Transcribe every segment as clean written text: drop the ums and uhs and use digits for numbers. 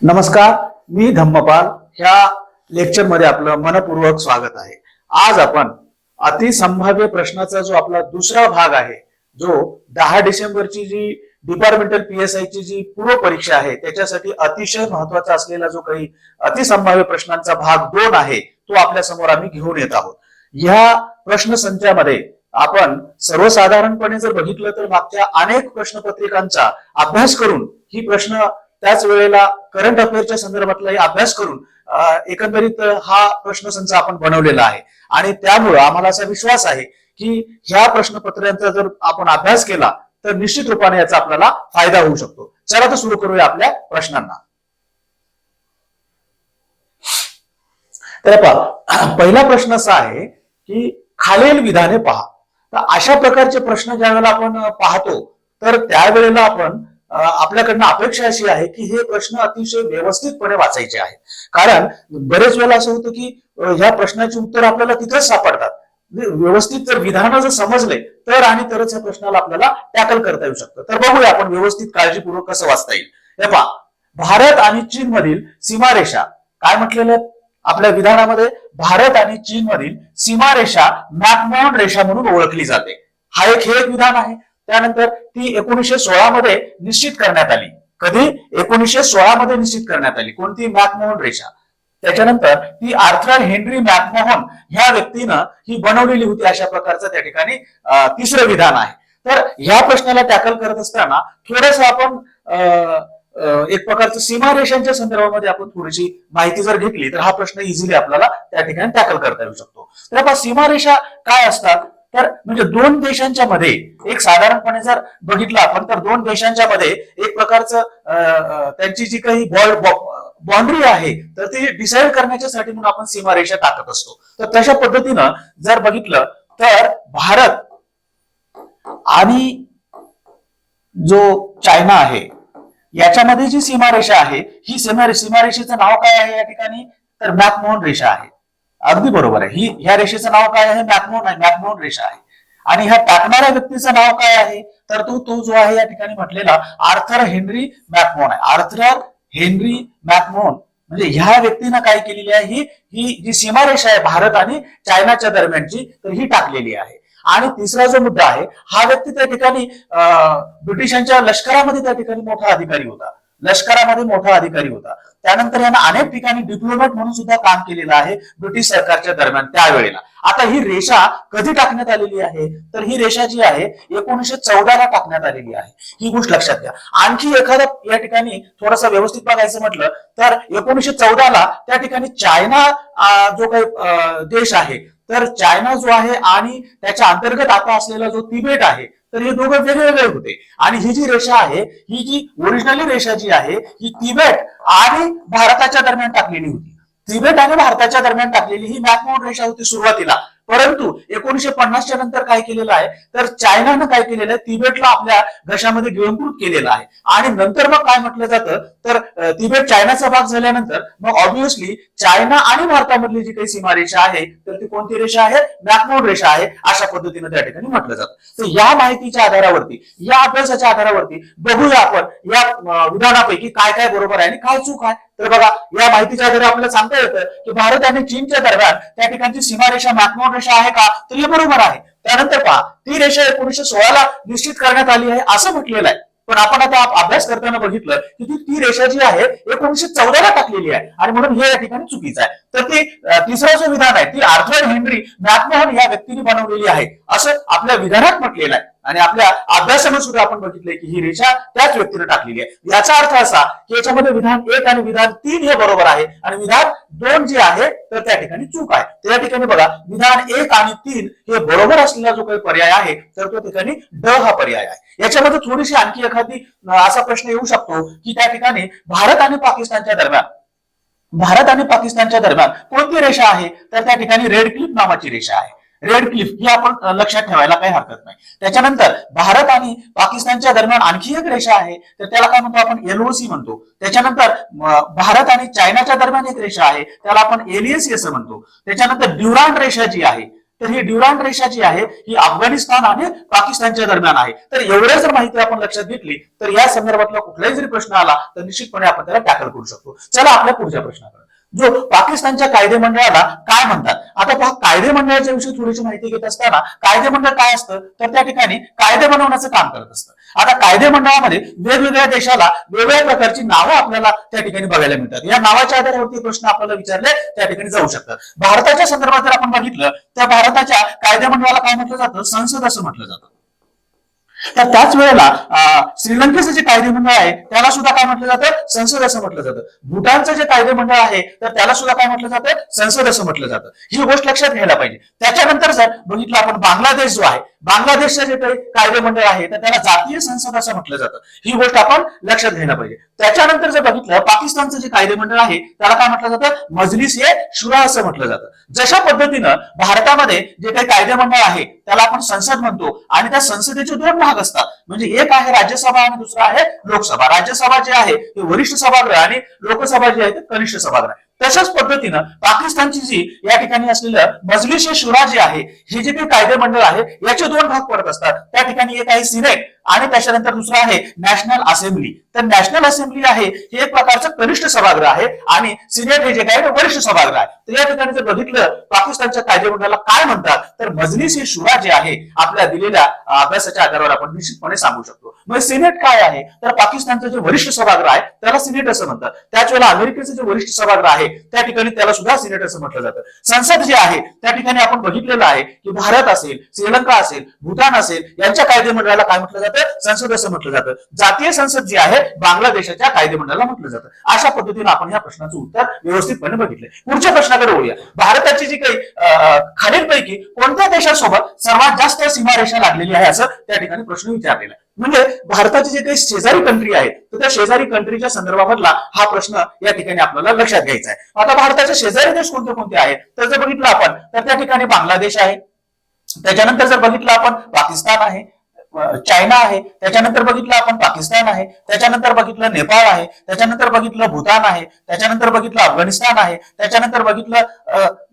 नमस्कार, मी धम्मपाल. ह्या लेक्चर मध्ये आपलं मनपूर्वक स्वागत आहे. आज आपण अतिसंभाव्य प्रश्नाचा जो आपला दुसरा भाग आहे, जो 10 डिसेंबरची जी डिपार्टमेंटल PSI ची जी पूर्व परीक्षा आहे त्याच्यासाठी अतिशय महत्वाचा असलेला जो काही अतिसंभाव्य प्रश्नांचा भाग 2 आहे, तो आपल्या समोर आम्ही घेऊन येत आहोत. ह्या प्रश्नसंचामध्ये आपण सर्वसाधारणपणे जर बघितलं तर मागच्या अनेक प्रश्नपत्रिकांचा अभ्यास करून ही प्रश्न त्याच वेळेला करंट अफेअरच्या संदर्भातलाही अभ्यास करून एकंदरीत हा प्रश्नसंच आपण बनवलेला आहे. आणि त्यामुळे आम्हाला असा विश्वास आहे की ह्या प्रश्नपत्रांचा जर आपण अभ्यास केला तर निश्चित रूपाने याचा आपल्याला फायदा होऊ शकतो. चला तर सुरू करूया आपल्या प्रश्नांना. तर पहा, पहिला प्रश्न असा आहे की खालील विधाने पहा. तर अशा प्रकारचे प्रश्न ज्यावेळेला आपण पाहतो तर त्यावेळेला आपण आपल्याकडनं अपेक्षा अशी आहे की हे प्रश्न अतिशय व्यवस्थितपणे वाचायचे आहेत. कारण बरेच वेळेला असं होतं की ह्या प्रश्नाची उत्तर आपल्याला तिथेच सापडतात. व्यवस्थित जर विधान जर समजले तर आणि तरच या प्रश्नाला आपल्याला टॅकल करता येऊ शकतं. तर बघूया आपण व्यवस्थित काळजीपूर्वक कसं वाचता येईल. हे पहा, भारत आणि चीन मधील सीमारेषा काय म्हटलेलं आहे आपल्या विधानामध्ये? भारत आणि चीन मधील सीमारेषा मॅकमोहन रेषा म्हणून ओळखली जाते. हा एक विधान आहे. त्यानंतर ती 1916 मध्ये निश्चित करण्यात आली. कधी? 1916 मध्ये निश्चित करण्यात आली. कोणती? मॅकमोहन रेषा. त्याच्यानंतर ती आर्थर हेनरी मॅकमोहन ह्या व्यक्तीनं ही बनवलेली होती. अशा प्रकारचं त्या ठिकाणी तिसरं विधान आहे. तर ह्या प्रश्नाला टॅकल करत असताना थोडस आपण एक प्रकारचं सीमारेषांच्या संदर्भामध्ये आपण थोडीशी माहिती जर घेतली तर हा प्रश्न इझिली आपल्याला त्या ठिकाणी टॅकल करता येऊ शकतो. तर आपण सीमारेषा काय असतात? तर म्हणजे दोन देशांच्या मध्ये एक साधारणपणे जर बघितलं आपण तर दोन देशांच्या मध्ये एक प्रकारचं त्यांची जी काही बाउंड्री आहे तर ती डिसाईड करण्याच्यासाठी म्हणून आपण सीमारेषा टाकत असतो. तर तशा पद्धतीनं जर बघितलं तर भारत आणि जो चायना आहे याच्यामध्ये जी सीमारेषा आहे ही सीमारेषेचं नाव काय आहे या ठिकाणी? तर मॅकमोहन रेषा आहे. अगदी बरोबर आहे. ह्या रेषेचं नाव काय आहे? मॅकमोहन रेषा आहे. आणि ह्या टाकणाऱ्या व्यक्तीचं नाव काय आहे? तर तो जो आहे या ठिकाणी म्हटलेला आर्थर हेनरी मॅकमोहन आहे. आर्थर हेनरी मॅकमोहन म्हणजे ह्या व्यक्तीनं काय केलेली आहे? ही जी सीमारेषा आहे भारत आणि चायनाच्या दरम्यानची तर ही टाकलेली आहे. आणि तिसरा जो मुद्दा आहे, हा व्यक्ती त्या ठिकाणी ब्रिटिशांच्या लष्करामध्ये त्या ठिकाणी मोठा अधिकारी होता. त्यानंतर यानं अनेक ठिकाणी डिप्लोमॅट म्हणून सुद्धा काम केलेलं आहे ब्रिटिश सरकारच्या दरम्यान त्यावेळेला. आता ही रेषा कधी टाकण्यात आलेली आहे? तर ही रेषा जी आहे 1914 ला टाकण्यात आलेली आहे. ही गोष्ट लक्षात घ्या. आणखी एखादं या ठिकाणी थोडंसं व्यवस्थित बघायचं म्हटलं तर 1914 ला त्या ठिकाणी चायना जो काही देश आहे तर चायना जो आहे आणि त्याच्या अंतर्गत आता असलेला जो तिबेट आहे तर हे दोघं वेगवेगळे होते. आणि ही जी रेषा आहे ही जी ओरिजिनली रेषा जी आहे ही तिबेट आणि भारताच्या दरम्यान टाकलेली होती. तिबेट आणि भारताच्या दरम्यान टाकलेली ही मॅकमोहन रेषा होती सुरुवातीला. परंतु 1950च्या नंतर काय केलेलं आहे तर चायनानं काय केलेलं आहे? तिबेटला आपल्या घशामध्ये गिळंकृत केलेलं आहे. आणि नंतर मग काय म्हटलं जातं तर तिबेट चायनाचा भाग झाल्यानंतर मग ऑब्व्हियसली चायना आणि भारतामधली जी काही सीमारेषा आहे तर ती कोणती रेषा आहे? मॅकमोहन रेषा आहे. अशा पद्धतीने त्या ठिकाणी म्हटलं जातं. तर या माहितीच्या आधारावरती, या अभ्यासाच्या आधारावरती बघूया आपण या विधानापैकी काय काय बरोबर आहे आणि काय चूक आहे. तर बघा, या माहितीच्या आधारे आपल्याला सांगता येतं की भारत आणि चीनच्या दरम्यान त्या ठिकाणची सीमारेषा मॅकमोहन रेषा आहे का? तर हे बरोबर आहे. त्यानंतर पहा, ती रेषा 1916 ला निश्चित करण्यात आली आहे असं म्हटलेलं आहे. पण आपण आता अभ्यास करताना बघितलं की ती रेषा जी आहे 1914 ला टाकलेली आहे आणि म्हणून हे या ठिकाणी चुकीचं आहे. तर ती तिसरं जो विधान आहे ती आर्थर हेनरी मॅकमोहन या व्यक्तीने बनवलेली आहे असं आपल्या विधानात म्हटलेलं आहे. आणि आपल्या अभ्यासामध्ये सुद्धा आपण बघितलंय की ही रेषा त्याच व्यक्तीने टाकलेली आहे. याचा अर्थ असा की याच्यामध्ये विधान 1 आणि विधान 3 हे बरोबर आहे आणि विधान 2 जे आहे तर त्या ठिकाणी चूक आहे. त्या ठिकाणी बघा, विधान 1 आणि 3 हे बरोबर असलेला जो काही पर्याय आहे तर तो ठिकाणी ड हा पर्याय आहे. याच्यामध्ये थोडीशी आणखी एखादी असा प्रश्न येऊ शकतो की त्या ठिकाणी भारत आणि पाकिस्तानच्या दरम्यान कोणती रेषा आहे? तर त्या ठिकाणी रेड क्लिफ नावाची रेषा आहे. रेड क्लिफ ही आपण लक्षात ठेवायला काही हरकत नाही. त्याच्यानंतर भारत आणि पाकिस्तानच्या दरम्यान आणखी एक रेषा आहे तर त्याला काय म्हणतो आपण? LOC म्हणतो. त्याच्यानंतर भारत आणि चायनाच्या दरम्यान एक रेषा आहे त्याला आपण LAC असं म्हणतो. त्याच्यानंतर ड्युरांड रेषा जी आहे तर ही ड्युरांड रेषा जी आहे ही अफगाणिस्तान आणि पाकिस्तानच्या दरम्यान आहे. तर एवढ्या जर माहिती आपण लक्षात घेतली तर या संदर्भातला कुठलाही जरी प्रश्न आला तर निश्चितपणे आपण त्याला टॅकल करू शकतो. चला आपल्या पुढच्या प्रश्नाकडे, जो पाकिस्तानच्या कायदे मंडळाला काय म्हणतात. आता पहा, कायदे मंडळाच्या विषयी थोडीशी माहिती घेत असताना कायदे मंडळ काय असतं तर त्या ठिकाणी कायदे बनवण्याचं काम करत असतं. आता कायदे मंडळामध्ये वेगवेगळ्या देशाला वेगवेगळ्या प्रकारची नावं आपल्याला त्या ठिकाणी बघायला मिळतात. या नावाच्या आधारावरती प्रश्न आपल्याला विचारले त्या ठिकाणी जाऊ शकतात. भारताच्या संदर्भात जर आपण बघितलं तर भारताच्या कायदे मंडळाला काय म्हटलं जातं, संसद असं म्हटलं जातं. तर त्याच वेळेला श्रीलंकेचं जे कायदे मंडळ आहे त्याला सुद्धा काय म्हटलं जातं, संसद असं म्हटलं जातं. भूटानचं जे कायदे मंडळ आहे तर त्याला सुद्धा काय म्हटलं जातं, संसद असं म्हटलं जातं. ही गोष्ट लक्षात घ्यायला पाहिजे. त्याच्यानंतर जर बघितलं आपण बांगलादेश जो आहे, बांगलादेशचं जे काही कायदे मंडळ आहे तर त्याला जातीय संसद असं म्हटलं जातं. ही गोष्ट आपण लक्षात घ्यायला पाहिजे. त्याच्यानंतर जर बघितलं पाकिस्तानचं जे कायदे मंडळ आहे त्याला काय म्हटलं जातं, मजलिस ए शुरा असं म्हटलं जातं. जशा पद्धतीनं भारतामध्ये जे काही कायदे मंडळ आहे त्याला आपण संसद म्हणतो आणि त्या संसदेचे दोन भाग असतात. म्हणजे एक आहे राज्यसभा आणि दुसरा आहे लोकसभा. राज्यसभा जे आहे ते वरिष्ठ सभागृह आणि लोकसभा जी आहे ते कनिष्ठ सभागृह. तशाच पद्धतीनं पाकिस्तानची जी या ठिकाणी असलेलं मजलिस ए शुरा जे आहे, हे जे काही कायदे मंडळ आहे याचे दोन भाग पडत असतात. त्या ठिकाणी एक आहे सिनेट आणि त्याच्यानंतर दुसरा आहे नॅशनल असेंब्ली. तर नॅशनल असेंब्ली आहे हे एक प्रकारचं कनिष्ठ सभागृह आहे आणि सिनेट हे जे काय वरिष्ठ सभागृह आहे. तर या ठिकाणी जर बघितलं पाकिस्तानच्या कायदे मंडळाला काय म्हणतात तर मजलिस ए शुरा जे आहे आपल्या दिलेल्या अभ्यासाच्या आधारावर आपण निश्चितपणे सांगू शकतो. मग सिनेट काय आहे तर पाकिस्तानचं जे वरिष्ठ सभागृह आहे त्याला सिनेट असं म्हणतात. त्याच वेळेला अमेरिकेचं जे वरिष्ठ सभागृह आहे त्या ठिकाणी त्याला सुद्धा सिनेट असं म्हटलं जातं. संसद जे आहे त्या ठिकाणी आपण बघितलेलं आहे की भारत असेल, श्रीलंका असेल, भूतान असेल यांच्या कायदे मंडळाला काय म्हटलं जातं, संसद असं म्हटलं जातं. जातीय संसद जी आहे बांगलादेशाच्या कायदे मंडळाला म्हटलं जातं. अशा पद्धतीने आपण या प्रश्नाचं उत्तर व्यवस्थितपणे बघितलंय. पुढच्या प्रश्नाकडे वळूया. भारताची जी काही खालीलपैकी कोणत्या देशासोबत सर्वात जास्त सीमारेषा लागलेली आहे असं त्या ठिकाणी प्रश्न विचारलेला आहे. म्हणजे भारताची जे काही शेजारी कंट्री आहे तर त्या शेजारी कंट्रीच्या संदर्भामधला हा प्रश्न या ठिकाणी आपल्याला लक्षात घ्यायचा आहे. आता भारताचे शेजारी देश कोणते कोणते आहेत तर जर बघितलं आपण तर त्या ठिकाणी बांगलादेश आहे. त्याच्यानंतर जर बघितलं आपण पाकिस्तान आहे, चायना आहे. त्याच्यानंतर बघितलं आपण पाकिस्तान आहे. त्याच्यानंतर बघितलं नेपाळ आहे. त्याच्यानंतर बघितलं भूतान आहे. त्याच्यानंतर बघितलं अफगाणिस्तान आहे. त्याच्यानंतर बघितलं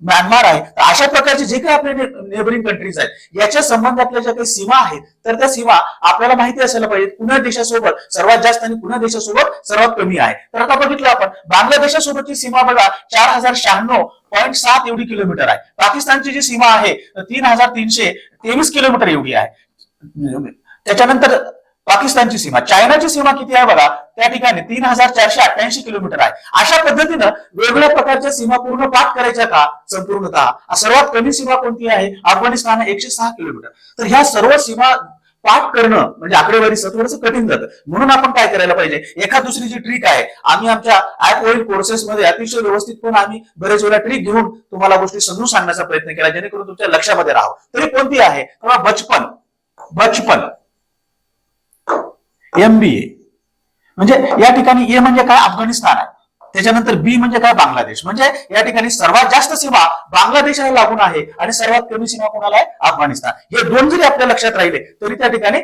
म्यानमार आहे. तर अशा प्रकारचे जे काही आपले नेबरिंग कंट्रीज आहेत याच्या संबंधातल्या ज्या काही सीमा आहेत तर त्या सीमा आपल्याला माहिती असायला पाहिजे. पुन्हा देशासोबत सर्वात जास्त आणि पुन्हा देशासोबत सर्वात कमी आहे. तर आता बघितलं आपण बांगलादेशासोबतची सीमा बघा 4096.7 एवढी किलोमीटर आहे. पाकिस्तानची जी सीमा आहे 3323 किलोमीटर एवढी आहे. त्याच्यानंतर पाकिस्तानची सीमा, चायनाची सीमा किती आहे बघा त्या ठिकाणी 3488 किलोमीटर आहे. अशा पद्धतीनं वेगवेगळ्या प्रकारच्या सीमा पूर्ण पाठ करायच्या का संपूर्णतः सर्वात कमी सीमा कोणती आहे, अफगाणिस्तान 106 किलोमीटर. तर ह्या सर्व सीमा पाठ करणं म्हणजे आकडेवारी थोडंसं कठीण जातं. म्हणून आपण काय करायला पाहिजे, एखाद दुसरी जी ट्रिक आहे आम्ही आमच्या ऍप वरील कोर्सेसमध्ये अतिशय व्यवस्थितपणे आम्ही बरेच वेळा ट्रिक घेऊन तुम्हाला गोष्टी समजून सांगण्याचा प्रयत्न केला जेणेकरून तुमच्या लक्षामध्ये राहावं. तरी कोणती आहे किंवा बचपन MBA म्हणजे या ठिकाणी ए म्हणजे काय अफगाणिस्तान आहे. त्याच्यानंतर बी म्हणजे काय बांगलादेश. म्हणजे या ठिकाणी सर्वात जास्त सीमा बांगलादेशाला लागून आहे आणि सर्वात कमी सीमा कोणाला आहे, अफगाणिस्तान. हे दोन जरी आपल्या लक्षात राहिले तरी त्या ठिकाणी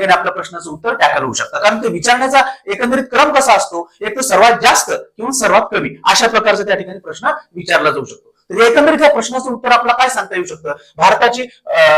आपल्या प्रश्नाचं उत्तर टॅकल होऊ शकतं. कारण ते विचारण्याचा एकंदरीत क्रम कसा असतो, एक तर सर्वात जास्त किंवा सर्वात कमी अशा प्रकारचा त्या ठिकाणी प्रश्न विचारला जाऊ शकतो. तर एकंदरीत या प्रश्नाचं उत्तर आपल्याला काय सांगता येऊ शकतं, भारताची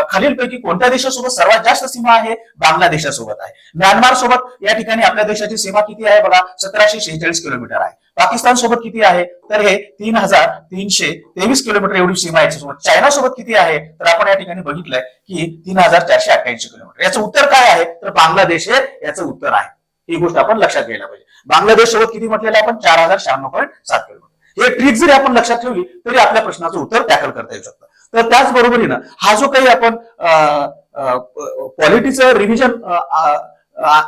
खालीलपैकी कोणत्या देशासोबत सर्वात जास्त सीमा आहे, बांगलादेशासोबत आहे. म्यानमार सोबत या ठिकाणी आपल्या देशाची सीमा किती आहे बघा 1746 किलोमीटर आहे. पाकिस्तान सोबत किती आहे तर हे 3323 किलोमीटर एवढी सीमा आहे. याच्यासोबत चायना सोबत किती आहे तर आपण या ठिकाणी बघितलंय की 3488 किलोमीटर. याचं उत्तर काय आहे तर बांगलादेश हे याचं उत्तर आहे. ही गोष्ट आपण लक्षात घ्यायला पाहिजे. बांगलादेश सोबत किती म्हटलेलं आपण 4096.7 किलोमीटर. हे ट्रिक जरी आपण लक्षात ठेवली तरी आपल्या प्रश्नाचं उत्तर टॅकल करता येऊ शकतं. तर त्याचबरोबरीनं हा जो काही आपण पॉलिटीचं रिव्हिजन,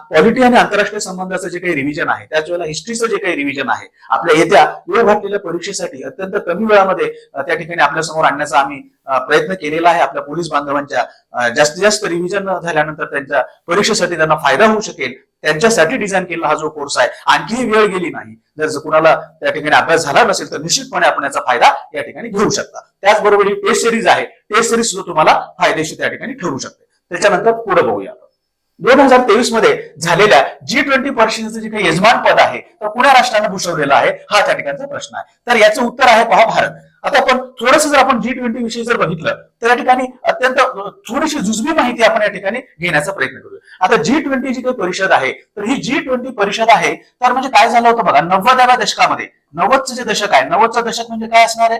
पॉलिटी आणि आंतरराष्ट्रीय संबंधाचं जे काही रिव्हिजन आहे त्याच वेळेला हिस्ट्रीचं जे काही रिव्हिजन आहे आपल्या येत्या वेळ घातलेल्या परीक्षेसाठी अत्यंत कमी वेळामध्ये त्या ठिकाणी आपल्या समोर आणण्याचा आम्ही प्रयत्न केलेला आहे. आपल्या पोलीस बांधवांच्या जास्तीत जास्त रिव्हिजन झाल्यानंतर त्यांच्या परीक्षेसाठी त्यांना फायदा होऊ शकेल त्यांच्यासाठी डिझाईन केलेला हा जो कोर्स आहे. आणखीही वेळ गेली नाही, जर कुणाला त्या ठिकाणी अभ्यास झाला नसेल तर निश्चितपणे आपण याचा फायदा या ठिकाणी घेऊ शकता. त्याचबरोबर ही टेस्ट सिरीज आहे, टेस्ट सिरीज सुद्धा तुम्हाला फायदेशीर त्या ठिकाणी ठरू शकते. त्याच्यानंतर पुढे बघूया. 2023 मध्ये झालेल्या G20 परिषदेचं जे काही यजमान पद आहे तर कुण्या राष्ट्राने भूषवलेलं आहे हा त्या ठिकाणचा प्रश्न आहे. तर याचं उत्तर आहे पहा भारत. आता आपण थोडंसं जर आपण G20 विषयी जर बघितलं तर या ठिकाणी अत्यंत थोडीशी जुजबी माहिती आपण या ठिकाणी घेण्याचा प्रयत्न करूया. आता G20 जी काही परिषद आहे तर ही G20 परिषद आहे तर म्हणजे काय झालं होतं बघा 90व्या दशकामध्ये 90चं जे दशक आहे 90चं दशक म्हणजे काय असणार आहे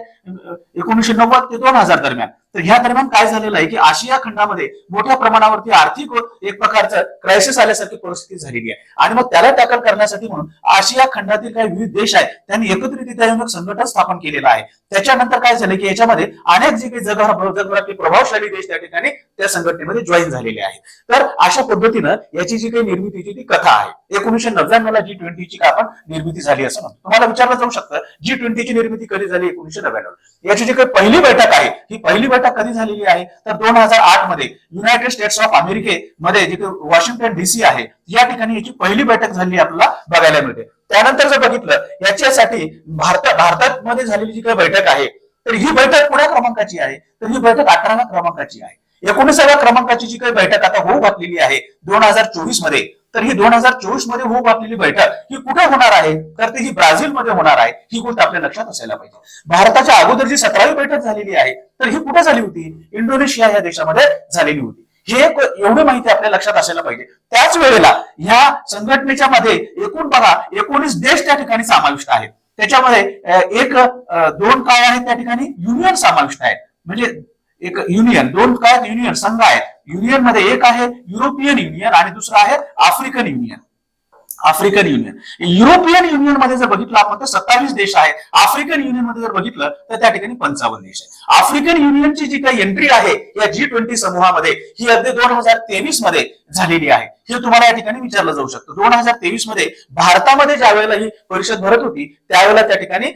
1990 ते 2000 दरम्यान. तर ह्या दरम्यान काय झालेलं आहे की आशिया खंडामध्ये मोठ्या प्रमाणावरती आर्थिक एक प्रकारचं क्रायसिस आल्यासारखी परिस्थिती झालेली आहे आणि मग त्याला टॅकल करण्यासाठी म्हणून आशिया खंडातील काही विविध देश आहेत त्यांनी एकत्रितरित्या येऊन संघटन स्थापन केलेलं आहे. त्याच्यानंतर काय झालं की याच्यामध्ये अनेक जे काही जगभरातले प्रभावशाली देश त्या ठिकाणी त्या संघटनेमध्ये जॉईन झालेले आहेत. तर अशा पद्धतीनं याची जी काही निर्मितीची ती कथा आहे 1999 ला G20 ची आपण निर्मिती झाली असं म्हणतो. तुम्हाला विचारलं जाऊ शकतं G20 ची निर्मिती कधी झाली 1999. याची जी काही पहिली बैठक आहे ही पहिली बैठक कधी झालेली आहे तर 2008 मध्ये युनायटेड स्टेट्स ऑफ अमेरिकेमध्ये जे वॉशिंग्टन DC आहे या ठिकाणी याची पहिली बैठक झाली आपल्याला बघायला मिळते. त्यानंतर जर बघितलं याच्यासाठी भारतात मध्ये झालेली जी काही बैठक आहे तर ही बैठक कुठल्या क्रमांकाची आहे तर ही बैठक 18व्या क्रमांकाची आहे. 19व्या क्रमांकाची जी काही बैठक आता होऊ घातलेली आहे 2024 मध्ये तर ही 2024 मध्ये होऊ घातलेली बैठक ही कुठे होणार आहे तर ती ही ब्राझील मध्ये होणार आहे. ही गोष्ट आपल्या लक्षात असायला पाहिजे. भारताच्या अगोदर जी 17वी बैठक झालेली आहे तर ही कुठे झाली होती इंडोनेशिया या देशामध्ये झालेली होती. हे एवढी माहिती आपल्या लक्षात असायला पाहिजे. त्याच वेळेला ह्या संघटनेच्या मध्ये एकूण बघा 19 देश त्या ठिकाणी समाविष्ट आहेत. त्याच्यामध्ये दोन काय आहेत त्या ठिकाणी युनियन समाविष्ट आहेत म्हणजे एक युनियन दोन काय युनियन संघ आहेत. युनियन मध्ये एक आहे युरोपियन युनियन आणि दुसरा आहे आफ्रिकन युनियन. युरोपियन युनियन मध्ये जर बघितलं आपण तर 27 देश आहेत. आफ्रिकन युनियन मध्ये जर बघितलं तर त्या ठिकाणी 55 देश आहेत. आफ्रिकन युनियनची जी काही एंट्री आहे या G20 समूहामध्ये ही अगदी 2023 मध्ये झालेली आहे. हे तुम्हाला या ठिकाणी विचारलं जाऊ शकतं. 2023 मध्ये भारतामध्ये ज्या वेळेला ही परिषद भरत होती त्यावेळेला त्या ठिकाणी